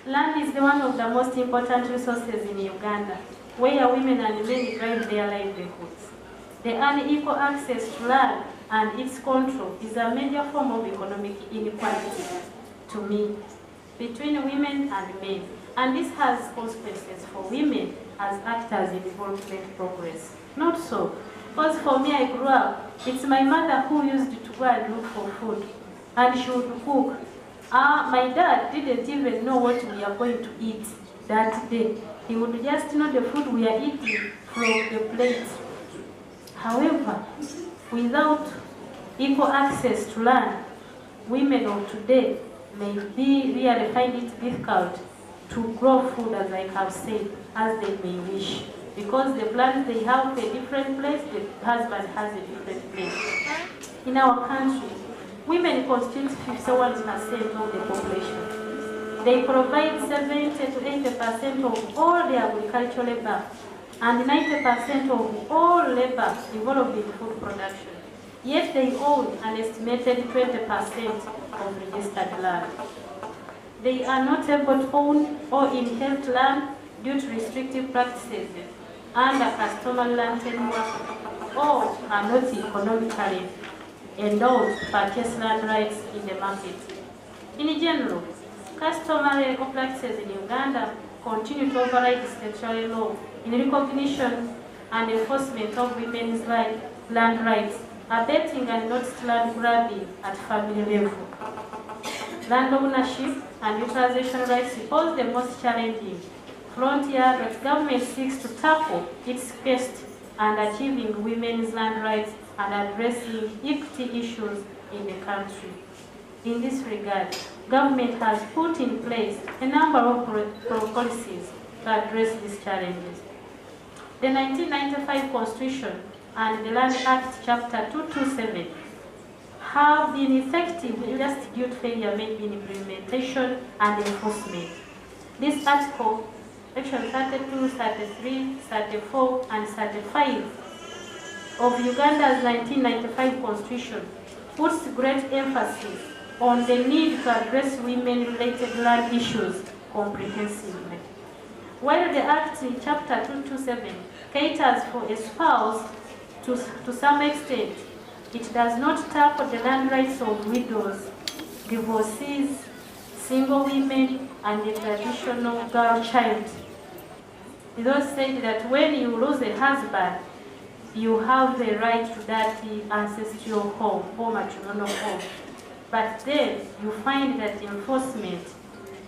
Land is one of the most important resources in Uganda, where women and men drive their livelihoods. The unequal access to land and its control is a major form of economic inequality, to me, between women and men. And this has consequences for women as actors in development progress. Not so. Because for me, I grew up, it's my mother who used to go and look for food, and she would cook. My dad didn't even know what we are going to eat that day. He would just know the food we are eating from the plate. However, without equal access to land, women of today may really find it difficult to grow food, as I have said, as they may wish. Because the plants they have a different place, the husband has a different place. In our country, women constitute 51% of the population. They provide 70 to 80% of all the agricultural labor and 90% of all labor involved in food production. Yet they own an estimated 20% of registered land. They are not able to own or inherit land due to restrictive practices under customary land tenure, or are not economically endowed to purchase land rights in the market. In general, customary practices in Uganda continue to override statutory law in recognition and enforcement of women's land rights, abetting and not land grabbing at family level. Land ownership and utilization rights pose the most challenging frontier that government seeks to tackle its quest and achieving women's land rights and addressing equity issues in the country. In this regard, government has put in place a number of policies to address these challenges. The 1995 Constitution and the Land Act Chapter 227 have been effective just due to failure made in implementation and enforcement. This article, Section 32, 33, 34, and 35 of Uganda's 1995 Constitution puts great emphasis on the need to address women-related land issues comprehensively. While the Act in Chapter 227 caters for a spouse to some extent, it does not tackle the land rights of widows, divorcees, single women, and the traditional girl child. It also said that when you lose a husband, you have the right to that ancestral home or matrimonial home. But then you find that enforcement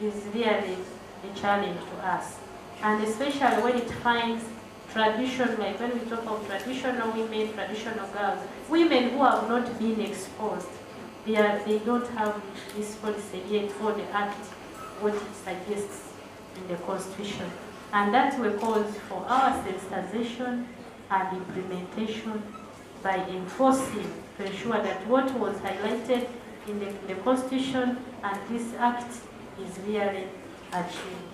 is really a challenge to us. And especially when it finds tradition, like when we talk of traditional women, traditional girls, women who have not been exposed, they don't have this policy yet or the act, what it suggests in the Constitution. And that will cause for our sensitization and implementation by enforcing to ensure that what was highlighted in the Constitution and this Act is really achieved.